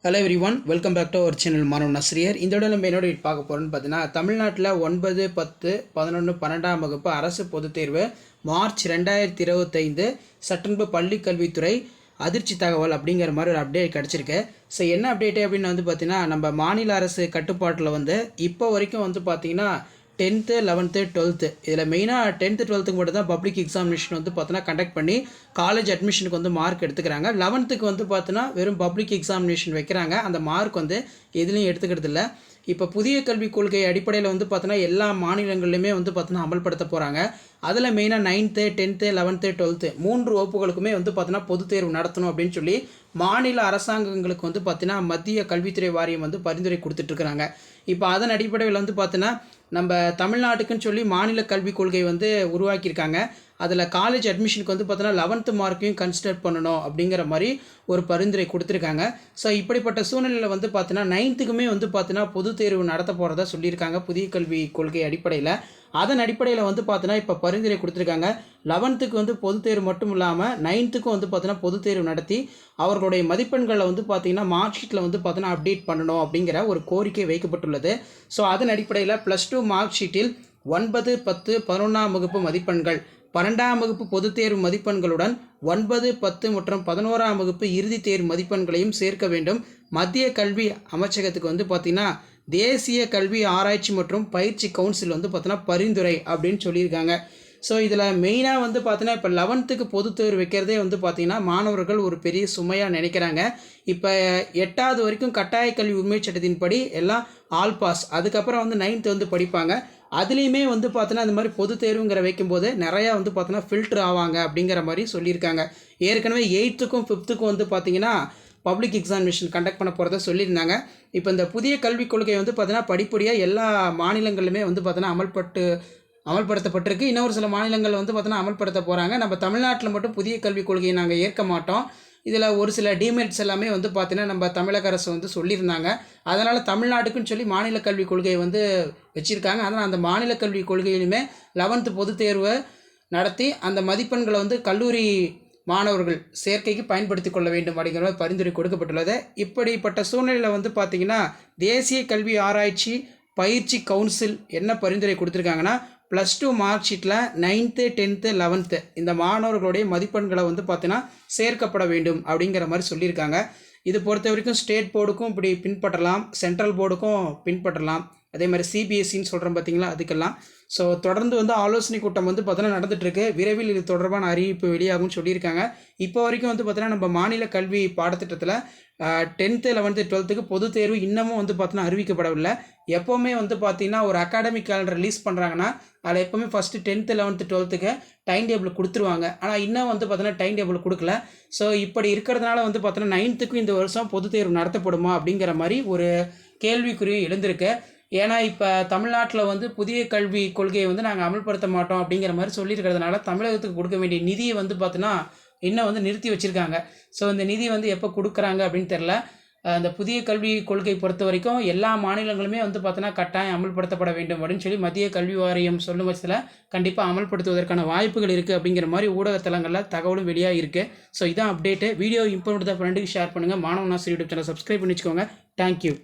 Hello everyone, welcome back to our channel மாணவன் ஆசிரியர். இந்த விட நம்ம என்னோட பார்க்க போகிறோன்னு பார்த்தீங்கன்னா, தமிழ்நாட்டில் 9, 10, 11, 12ஆம் வகுப்பு அரசு பொதுத் தேர்வு மார்ச் 2025 சட்டன்பு பள்ளி கல்வித்துறை அதிர்ச்சி தகவல் அப்படிங்கிற மாதிரி ஒரு அப்டேட் கிடச்சிருக்கு. ஸோ என்ன அப்டேட்டு அப்படின்னு வந்து பார்த்தீங்கன்னா, நம்ம மாநில அரசு கட்டுப்பாட்டில் வந்து இப்போ வரைக்கும் வந்து பார்த்தீங்கன்னா 10th, 11th, 12th இதில் மெயினாக 10th, 12th மட்டும் தான் பப்ளிக் எக்ஸாமினேஷன் வந்து பார்த்தோன்னா கண்டக்ட் பண்ணி காலேஜ் அட்மிஷனுக்கு வந்து மார்க் எடுத்துக்கிறாங்க. 11th வந்து பார்த்தோன்னா வெறும் பப்ளிக் எக்ஸாமினேஷன் வைக்கிறாங்க. அந்த மார்க் வந்து எதுலையும் எடுத்துக்கிறது இல்லை. இப்போ புதிய கல்விக் கொள்கை அடிப்படையில் வந்து பார்த்தோன்னா எல்லா மாநிலங்கள்லையுமே வந்து பார்த்தோன்னா அமல்படுத்த போகிறாங்க. அதில் மெயினாக 9th, 10th, 11th, 12th 3 வகுப்புகளுக்குமே வந்து பார்த்தோன்னா பொதுத் தேர்வு நடத்தணும் அப்படின்னு சொல்லி மாநில அரசாங்கங்களுக்கு வந்து பார்த்தீங்கன்னா மத்திய கல்வித்துறை வாரியம் வந்து பரிந்துரை கொடுத்துட்ருக்குறாங்க. இப்போ அதன் அடிப்படையில் வந்து பார்த்தோன்னா நம்ம தமிழ்நாட்டுக்குன்னு சொல்லி மாநில கல்விக் கொள்கை வந்து உருவாக்கியிருக்காங்க. அதில் காலேஜ் அட்மிஷனுக்கு வந்து பார்த்தோன்னா 11th மார்க்கையும் கன்சிடர் பண்ணணும் அப்படிங்கிற மாதிரி ஒரு பரிந்துரை கொடுத்துருக்காங்க. ஸோ இப்படிப்பட்ட சூழ்நிலையில் வந்து பார்த்தோன்னா 9th வந்து பார்த்தோன்னா பொது தேர்வு நடத்த போகிறதா சொல்லியிருக்காங்க புதிய கல்விக் கொள்கை அடிப்படையில். அதன் அடிப்படையில் வந்து பார்த்தோன்னா இப்போ பரிந்துரை கொடுத்துருக்காங்க. 11th வந்து பொது தேர்வு மட்டும் இல்லாமல் 9th வந்து பார்த்தோன்னா பொது தேர்வு நடத்தி அவர்களுடைய மதிப்பெண்களை வந்து பார்த்தீங்கன்னா மார்க் ஷீட்டில் வந்து பார்த்தோன்னா அப்டேட் பண்ணணும் அப்படிங்கிற ஒரு கோரிக்கை வைக்கப்பட்டுள்ளது. ஸோ அதன் அடிப்படையில் +2 மார்க் ஷீட்டில் 9, 10, 11ஆம் வகுப்பு மதிப்பெண்கள் 12ஆம் வகுப்பு பொதுத் தேர்வு மதிப்பெண்களுடன் 9, 10 மற்றும் 11ஆம் வகுப்பு இறுதித் தேர்வு மதிப்பெண்களையும் சேர்க்க வேண்டும். மத்திய கல்வி அமைச்சகத்துக்கு வந்து பார்த்திங்கன்னா தேசிய கல்வி ஆராய்ச்சி மற்றும் பயிற்சி கவுன்சில் வந்து பார்த்தீங்கன்னா பரிந்துரை அப்படின்னு சொல்லியிருக்காங்க. ஸோ இதில் மெயினாக வந்து பார்த்தீங்கன்னா இப்போ 11th பொதுத் தேர்வு வைக்கிறதே வந்து பார்த்திங்கன்னா மாணவர்கள் ஒரு பெரிய சுமையாக நினைக்கிறாங்க. இப்போ 8வது வரைக்கும் கட்டாய கல்வி உரிமை சட்டத்தின்படி எல்லாம் ஆல் பாஸ், அதுக்கப்புறம் வந்து 9th வந்து படிப்பாங்க. அதுலேயுமே வந்து பார்த்தோன்னா இந்த மாதிரி பொது தேர்வுங்கிற வைக்கும்போது நிறையா வந்து பார்த்தோன்னா ஃபில்ட்ரு ஆவாங்க அப்படிங்கிற மாதிரி சொல்லியிருக்காங்க. ஏற்கனவே 8th 5th வந்து பார்த்திங்கன்னா பப்ளிக் எக்ஸாமினேஷன் கண்டக்ட் பண்ண போகிறத சொல்லியிருந்தாங்க. இப்போ இந்த புதிய கல்விக் கொள்கை வந்து பார்த்தோன்னா படிப்படியாக எல்லா மாநிலங்களிலுமே வந்து பார்த்தோன்னா அமல்படுத்தப்பட்டிருக்கு. இன்னொரு சில மாநிலங்கள் வந்து பார்த்தோன்னா அமல்படுத்த போகிறாங்க. நம்ம தமிழ்நாட்டில் மட்டும் புதிய கல்விக் கொள்கையை நாங்கள் ஏற்க மாட்டோம். இதில் ஒரு சில டிமெரிட்ஸ் எல்லாமே வந்து பார்த்தீங்கன்னா நம்ம தமிழக அரசு வந்து சொல்லியிருந்தாங்க. அதனால் தமிழ்நாட்டுக்குன்னு சொல்லி மாநில கல்விக் கொள்கையை வந்து வச்சுருக்காங்க. அதனால் அந்த மாநில கல்விக் கொள்கையிலுமே 11th பொதுத் தேர்வை நடத்தி அந்த மதிப்பெண்களை வந்து கல்லூரி மாணவர்கள் சேர்க்கைக்கு பயன்படுத்தி கொள்ள வேண்டும் அப்படிங்கிற பரிந்துரை கொடுக்கப்பட்டுள்ளது. இப்படிப்பட்ட சூழ்நிலையில் வந்து பார்த்திங்கன்னா தேசிய கல்வி ஆராய்ச்சி பயிற்சி கவுன்சில் என்ன பரிந்துரை கொடுத்துருக்காங்கன்னா +2 மார்க் ஷீட்டில் 9th, 10th, 11th இந்த மாணவர்களுடைய மதிப்பெண்களை வந்து பார்த்தீங்கன்னா சேர்க்கப்பட வேண்டும் அப்படிங்கிற மாதிரி சொல்லியிருக்காங்க. இது பொறுத்த வரைக்கும் ஸ்டேட் போர்டுக்கும் இப்படி பின்பற்றலாம், சென்ட்ரல் போர்டுக்கும் பின்பற்றலாம். அதே மாதிரி சிபிஎஸ்சின்னு சொல்கிறோம் பார்த்தீங்களா, அதுக்கெல்லாம். ஸோ தொடர்ந்து வந்து ஆலோசனை கூட்டம் வந்து பார்த்தோன்னா நடந்துகிட்ருக்கு. விரைவில் இது தொடர்பான அறிவிப்பு வெளியாகும்னு சொல்லியிருக்காங்க. இப்போ வரைக்கும் வந்து பார்த்தோன்னா நம்ம மாநில கல்வி பாடத்திட்டத்தில் 10th, 11th, 12th பொது தேர்வு இன்னமும் வந்து பார்த்தோன்னா அறிவிக்கப்படவில்லை. எப்போவுமே வந்து பார்த்திங்கன்னா ஒரு அகாடமிக் கேலண்டர் ரிலீஸ் பண்ணுறாங்கன்னா அதில் எப்போவுமே first 10th, 11th, 12th time table கொடுத்துருவாங்க. ஆனால் இன்னும் வந்து பார்த்தோன்னா டைம் டேபிள் கொடுக்கல. ஸோ இப்படி இருக்கிறதுனால வந்து பார்த்தோன்னா 9th இந்த வருஷம் பொது தேர்வு நடத்தப்படுமா அப்படிங்கிற மாதிரி ஒரு கேள்விக்குறி எழுந்திருக்கு. ஏன்னா இப்போ தமிழ்நாட்டில் வந்து புதிய கல்வி கொள்கையை வந்து நாங்கள் அமல்படுத்த மாட்டோம் அப்படிங்கிற மாதிரி சொல்லியிருக்கிறதுனால தமிழகத்துக்கு கொடுக்க வேண்டிய நிதியை வந்து பார்த்தோன்னா இன்னும் வந்து நிறுத்தி வச்சுருக்காங்க. ஸோ இந்த நிதி வந்து எப்போ கொடுக்குறாங்க அப்படின்னு தெரில. அந்த புதிய கல்வி கொள்கை பொறுத்த வரைக்கும் எல்லா மாநிலங்களுமே வந்து பார்த்தோன்னா கட்டாயம் அமல்படுத்தப்பட வேண்டும் அப்படின்னு சொல்லி மத்திய கல்வி வாரியம் சொல்லும் பட்சத்தில் கண்டிப்பாக அமல்படுத்துவதற்கான வாய்ப்புகள் இருக்குது அப்படிங்கிற மாதிரி ஊடகத்தலங்களில் தகவலும் வெளியாக இருக்குது. ஸோ இதான் அப்டேட்டு. வீடியோ இம்பார்ட்டன்ட் ஃப்ரெண்டுக்கு ஷேர் பண்ணுங்கள். மாணவன் ஆசிரியர் யூடியூப் சேனல் சப்ஸ்கிரைப் பண்ணி வச்சுக்கோங்க. தேங்க்யூ.